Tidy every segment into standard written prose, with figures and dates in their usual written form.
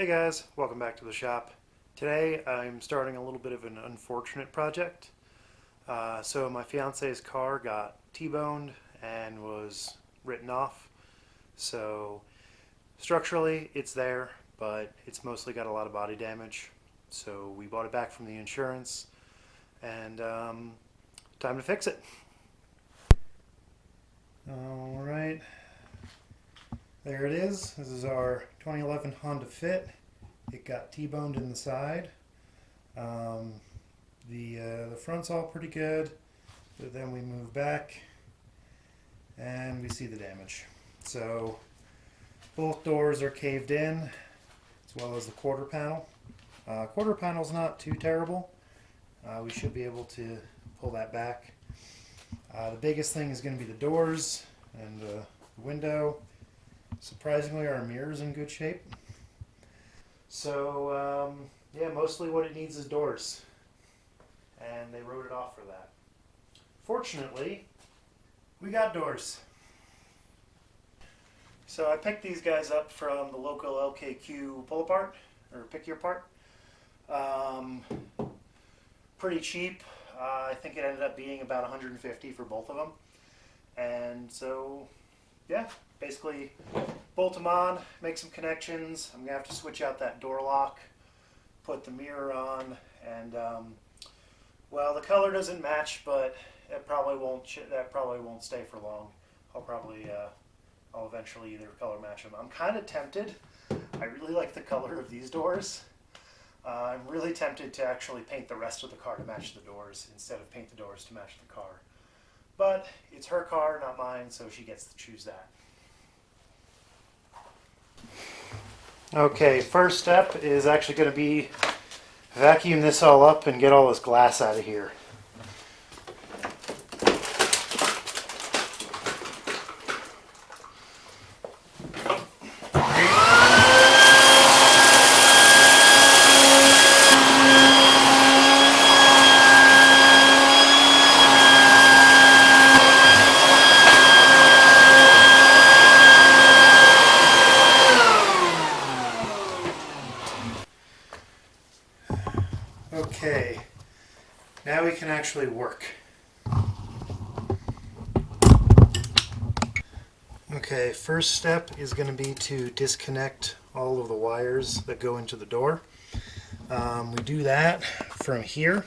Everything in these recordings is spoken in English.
Hey guys, welcome back to the shop. Today I'm starting a little bit of an unfortunate project. So my fiance's car got T-boned and was written off. So structurally it's there, but it's mostly got a lot of body damage. So we bought it back from the insurance and time to fix it. Alright, there it is. This is our 2011 Honda Fit. It got T-boned in the side. The front's all pretty good, but then we move back and we see the damage. So both doors are caved in, as well as the quarter panel. Quarter panel's not too terrible. We should be able to pull that back. The biggest thing is going to be the doors and the window. Surprisingly, our mirror's in good shape. So, yeah, mostly what it needs is doors. And they wrote it off for that. Fortunately, we got doors. So I picked these guys up from the local LKQ pull-apart, or pick-your-part. Pretty cheap. I think it ended up being about $150 for both of them. And so, yeah, basically bolt them on, make some connections. I'm gonna have to switch out that door lock, put the mirror on, and well, the color doesn't match, but it probably won't. That probably won't stay for long. I'll eventually either color match them. I'm kind of tempted. I really like the color of these doors. I'm really tempted to actually paint the rest of the car to match the doors instead of paint the doors to match the car. But it's her car, not mine, so she gets to choose that. Okay, first step is actually going to be vacuum this all up and get all this glass out of here. Okay, now we can actually work. Okay, first step is going to be to disconnect all of the wires that go into the door. We do that from here.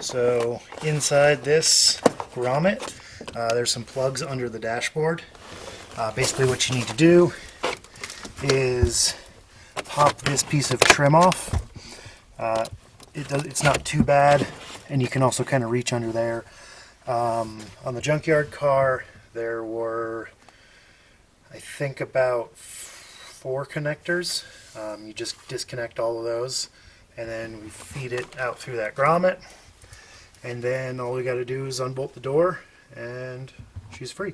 So inside this grommet, there's some plugs under the dashboard. Basically what you need to do is pop this piece of trim off. It's not too bad, and you can also kind of reach under there. On the junkyard car, there were, I think, about 4 connectors. You just disconnect all of those, and then we feed it out through that grommet, and then all we got to do is unbolt the door, and she's free.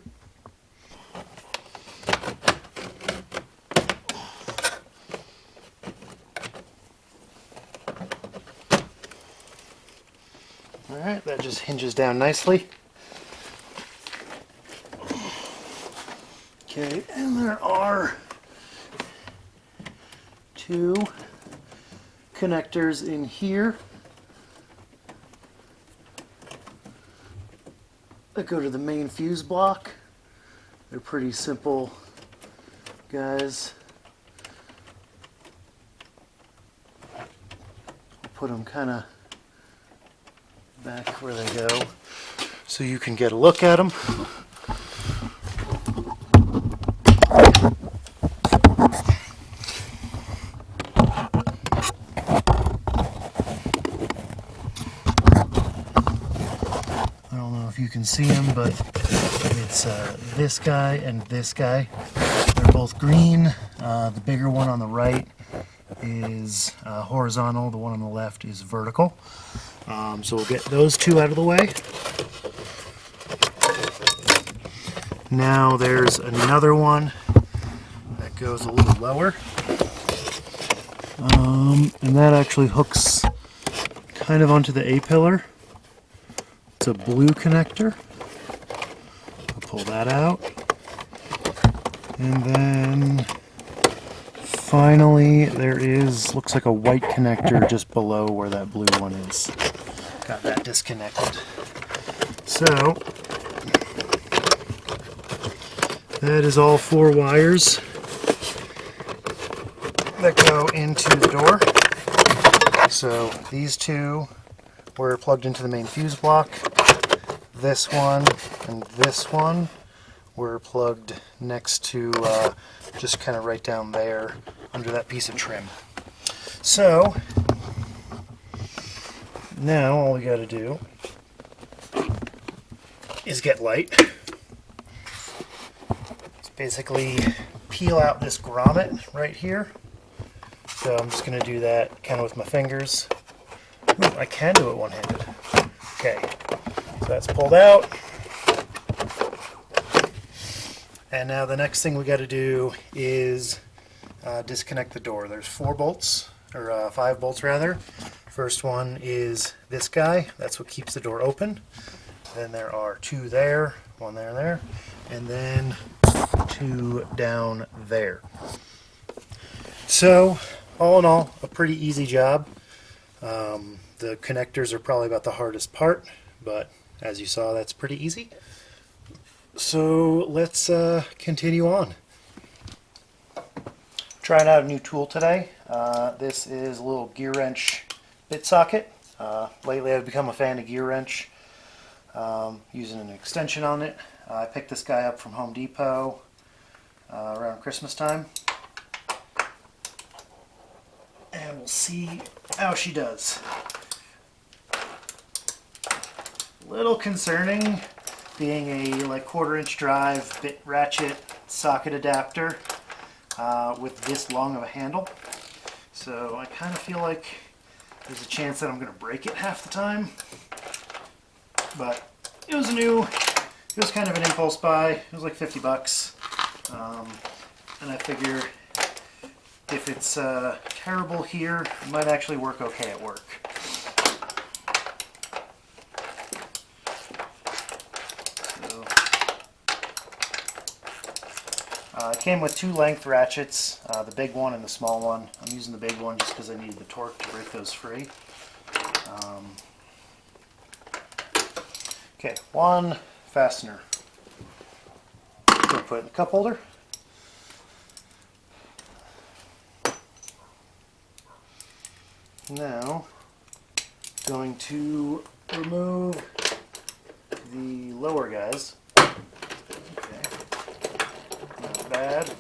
Alright, that just hinges down nicely. Okay, and there are 2 connectors in here that go to the main fuse block. They're pretty simple, guys. I'll put them kind of back where they go so you can get a look at them. I don't know if you can see them, but it's this guy and this guy. They're both green. The bigger one on the right is horizontal, the one on the left is vertical. So we'll get those 2 out of the way. Now there's another one that goes a little lower. And that actually hooks kind of onto the A-pillar. It's a blue connector. I'll pull that out. And then finally, there is, looks like a white connector just below where that blue one is. Got that disconnected. So, that is all 4 wires that go into the door. So, these 2 were plugged into the main fuse block. This one and this one were plugged next to just kind of right down there under that piece of trim. So now all we got to do is get light. It's basically peel out this grommet right here. So I'm just going to do that kind of with my fingers. Ooh, I can do it one-handed. Okay, so that's pulled out. And now the next thing we got to do is disconnect the door. There's 4 bolts, or 5 bolts rather. First one is this guy. That's what keeps the door open. Then there are 2 there, 1 there and there, and then 2 down there. So all in all, a pretty easy job. The connectors are probably about the hardest part, but as you saw, that's pretty easy. So let's continue on. Trying out a new tool today. This is a little gear wrench bit socket. Lately I've become a fan of gear wrench, using an extension on it. I picked this guy up from Home Depot around Christmas time. And we'll see how she does. A little concerning being a like 1/4 inch drive bit ratchet socket adapter with this long of a handle. So I kind of feel like there's a chance that I'm going to break it half the time. But it was new. It was kind of an impulse buy. It was like 50 bucks. And I figure if it's terrible here, it might actually work okay at work. It came with 2 length ratchets, the big one and the small one. I'm using the big one just because I needed the torque to break those free. Okay, 1 fastener. I'm going to put it in the cup holder. Now, going to remove the lower guys. Bad.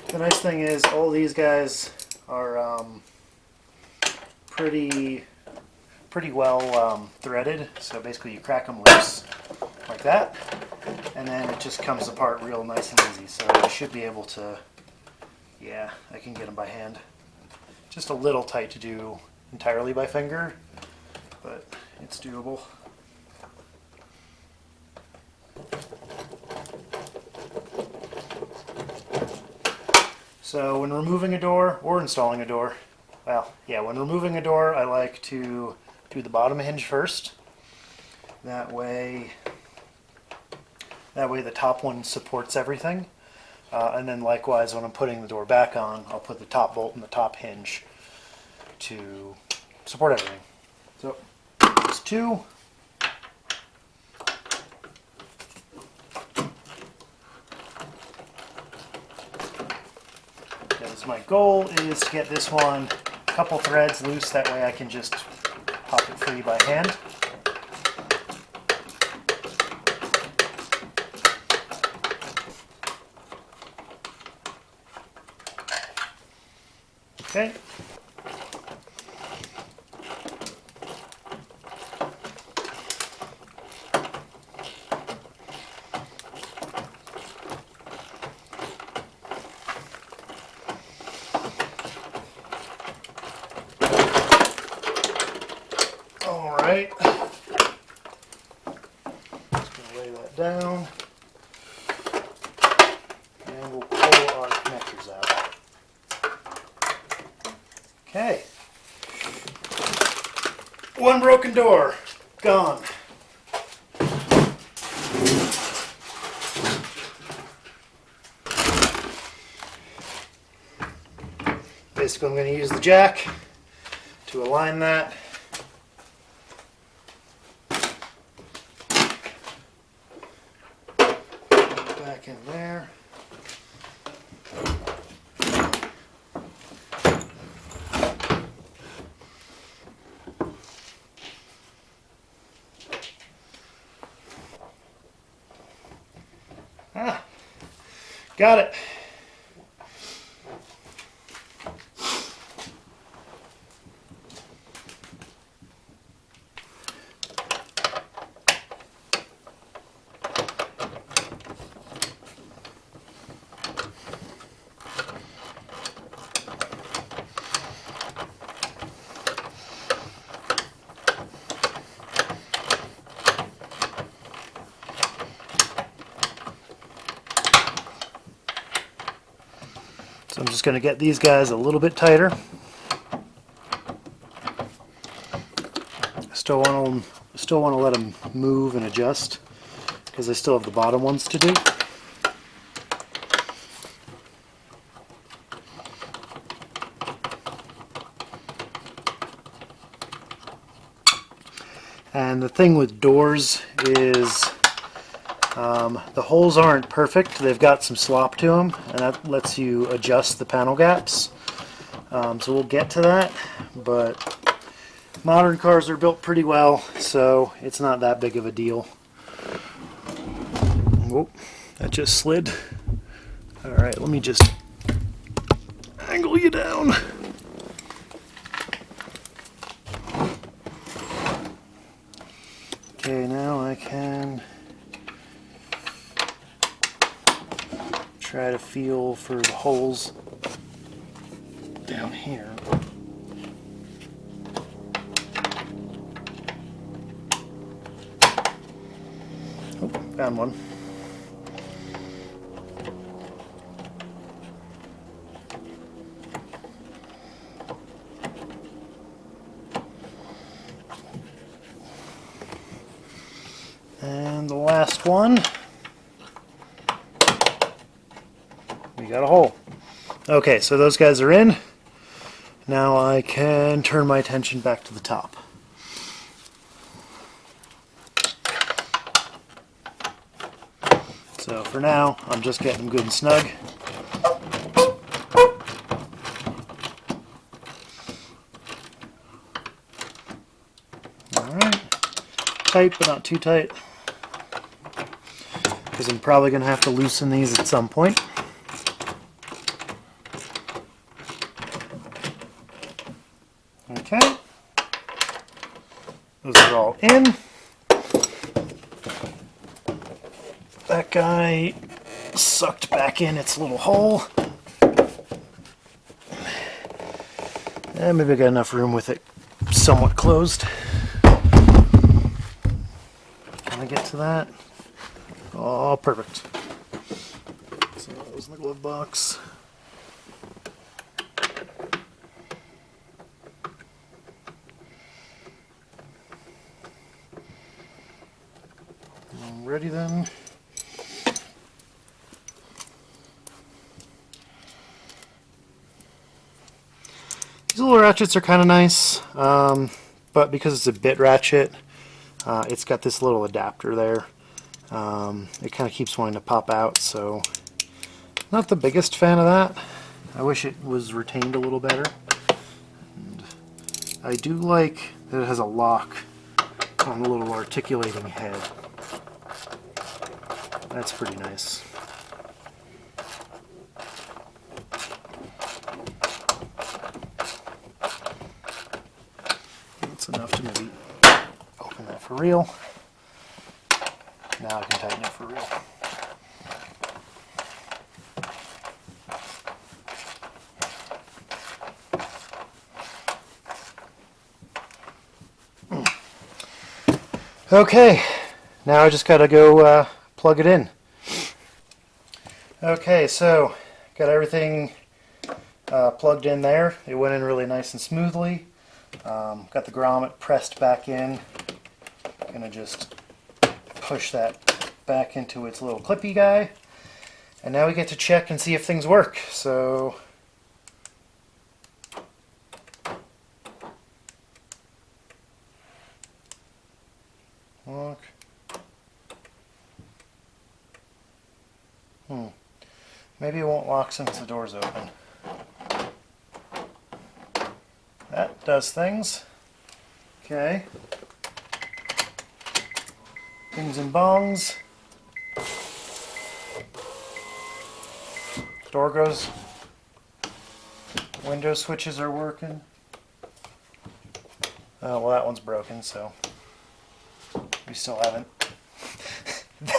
The nice thing is all these guys are pretty well threaded, so basically you crack them loose like that and then it just comes apart real nice and easy, so I should be able to, yeah, I can get them by hand. Just a little tight to do entirely by finger, but it's doable. So when removing a door or installing a door, well, yeah, when removing a door, I like to do the bottom hinge first. That way the top one supports everything. And then likewise, when I'm putting the door back on, I'll put the top bolt and the top hinge to support everything. So there's 2. My goal is to get this one a couple threads loose, that way I can just pop it free by hand. Okay. Alright, just going to lay that down, and we'll pull our connectors out. Okay, 1 broken door, gone. basically I'm going to use the jack to align that. Back in there. Got it. So I'm just going to get these guys a little bit tighter. Still want to let them move and adjust because I still have the bottom ones to do. And the thing with doors is the holes aren't perfect. They've got some slop to them, and that lets you adjust the panel gaps. So we'll get to that, but modern cars are built pretty well, so it's not that big of a deal. Whoop, that just slid. Alright, let me just angle you down. Okay, now I can try to feel for the holes down here. Oh, found one. And the last one. We got a hole. Okay, so those guys are in. Now I can turn my attention back to the top. So for now, I'm just getting them good and snug. Alright. Tight, but not too tight. Because I'm probably going to have to loosen these at some point. Okay. Those are all in. That guy sucked back in its little hole. And maybe I got enough room with it somewhat closed. Can I get to that? Oh, perfect. So that was in the glove box. Ready then. These little ratchets are kind of nice, but because it's a bit ratchet, it's got this little adapter there. It kind of keeps wanting to pop out, so not the biggest fan of that. I wish it was retained a little better. And I do like that it has a lock on the little articulating head. That's pretty nice. That's enough to maybe open that for real. Now I can tighten it for real. Okay, now I just gotta go plug it in. Okay, so got everything plugged in there. It went in really nice and smoothly. Got the grommet pressed back in. Gonna just push that back into its little clippy guy. And now we get to check and see if things work. So Maybe it won't lock since the door's open. That does things. Okay. Bings and bongs. Door goes. Window switches are working. Oh, well, that one's broken, so we still haven't.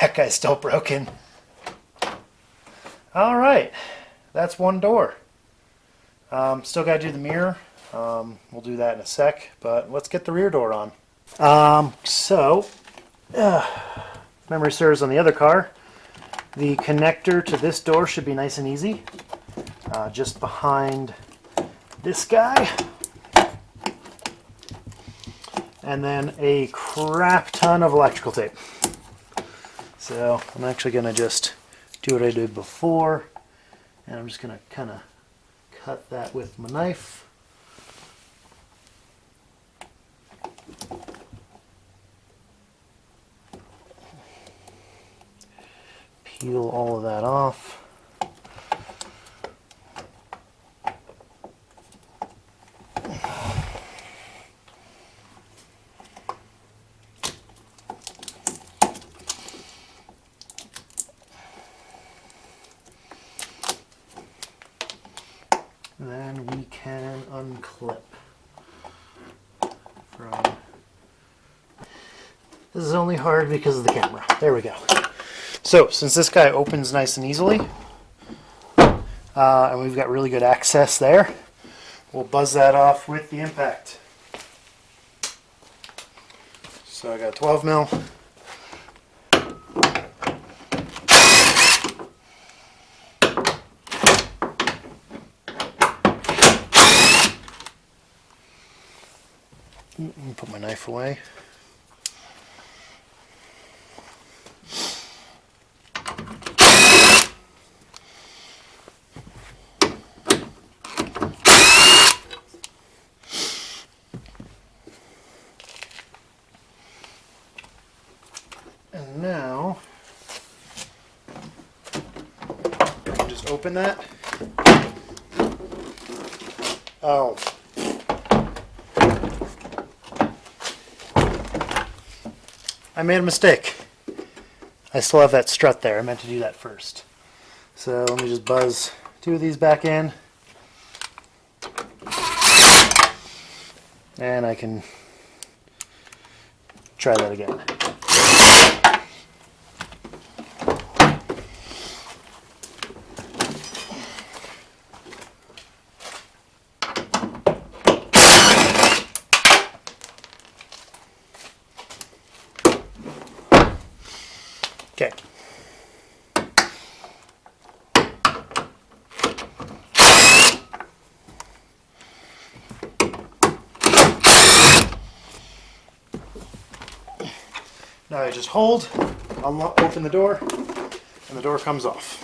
That guy's still broken. All right, that's one door. Still got to do the mirror. We'll do that in a sec, but let's get the rear door on. Memory serves on the other car. The connector to this door should be nice and easy. Just behind this guy. And then a crap ton of electrical tape. So I'm actually going to just do what I did before, and I'm just going to kind of cut that with my knife. Peel all of that off. Then we can unclip from. This is only hard because of the camera. There we go. So since this guy opens nice and easily, and we've got really good access there, we'll buzz that off with the impact. So I got 12 mil. Put my knife away. And now, I can just open that. Oh. I made a mistake. I still have that strut there. I meant to do that first. So let me just buzz two of these back in. And I can try that again. Okay. Now I just hold, unlock, open the door, and the door comes off.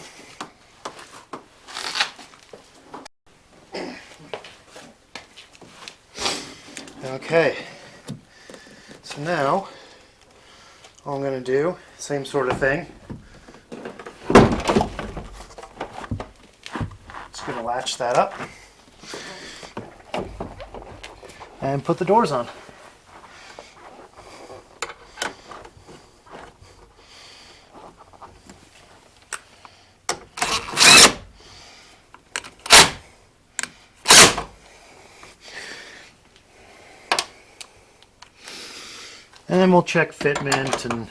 Okay. So now, all I'm going to do, same sort of thing. Just going to latch that up and put the doors on. And then we'll check fitment and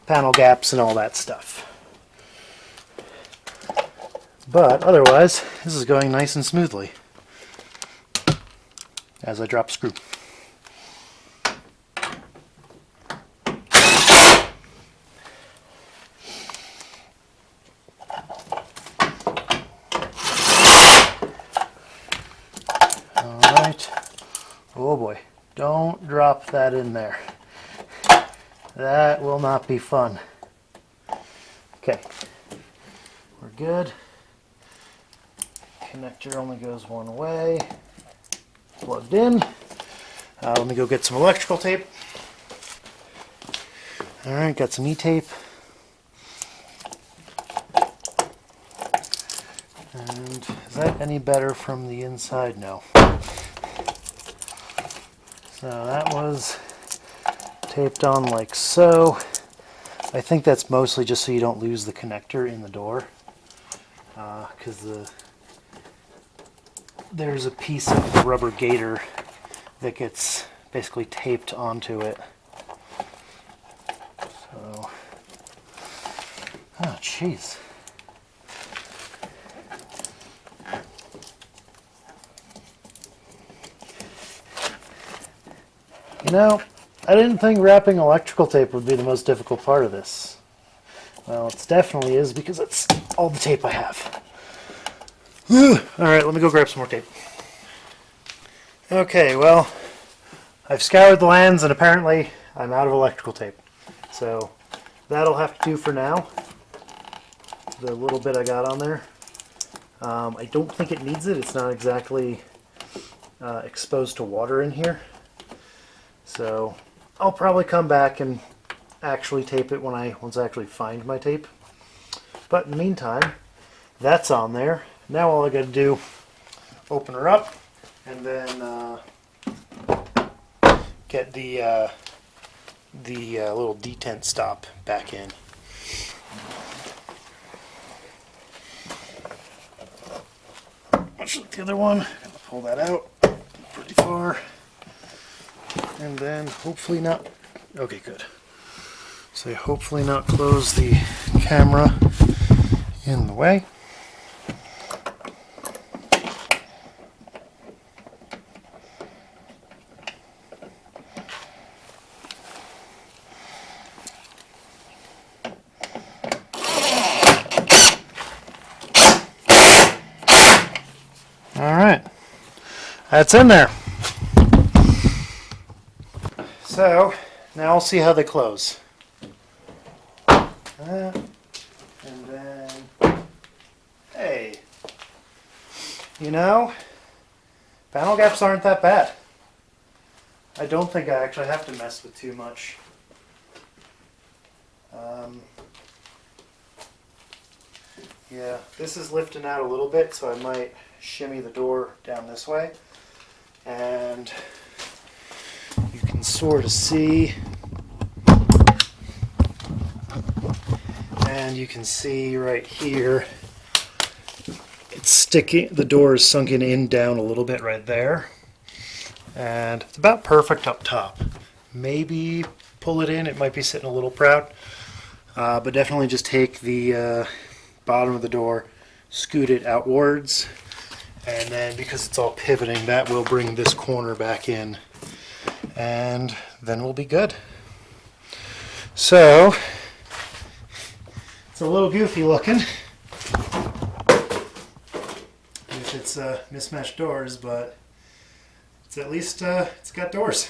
panel gaps and all that stuff. But otherwise, this is going nice and smoothly as I drop screw. All right. Oh boy, don't drop that in there. That will not be fun. Okay, we're good. Connector only goes one way. Plugged in. Let me go get some electrical tape. All right, got some E-tape. And is that any better from the inside? No. So that was taped on like so. I think that's mostly just so you don't lose the connector in the door, because there's a piece of the rubber gator that gets basically taped onto it. So, oh jeez. You know, I didn't think wrapping electrical tape would be the most difficult part of this. Well, it definitely is, because it's all the tape I have. Alright, let me go grab some more tape. Okay, well, I've scoured the lands and apparently I'm out of electrical tape. So that'll have to do for now. The little bit I got on there. I don't think it needs it. It's not exactly exposed to water in here. So I'll probably come back and actually tape it once I actually find my tape. But in the meantime, that's on there. Now all I got to do, open her up, and then get the little detent stop back in. Much like the other one, I'm gonna pull that out pretty far, and then hopefully not. Okay, good. So hopefully not close the camera in the way. All right, that's in there. So now I'll see how they close. And then, hey, you know, panel gaps aren't that bad. I don't think I actually have to mess with too much. Yeah, this is lifting out a little bit, so I might shimmy the door down this way. And you can sort of see, and you can see right here, it's sticking, the door is sunken in down a little bit right there. And it's about perfect up top. Maybe pull it in, it might be sitting a little proud. But definitely just take the bottom of the door, scoot it outwards, and then because it's all pivoting, that will bring this corner back in, and then we'll be good. So it's a little goofy looking if it's mismatched doors, but it's at least it's got doors.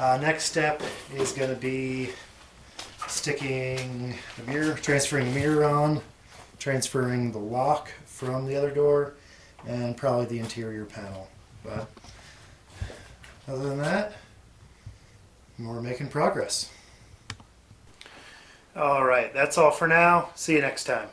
Next step is going to be sticking the mirror, transferring the mirror on, transferring the lock from the other door, and probably the interior panel. But other than that, we're making progress. All right, that's all for now. See you next time.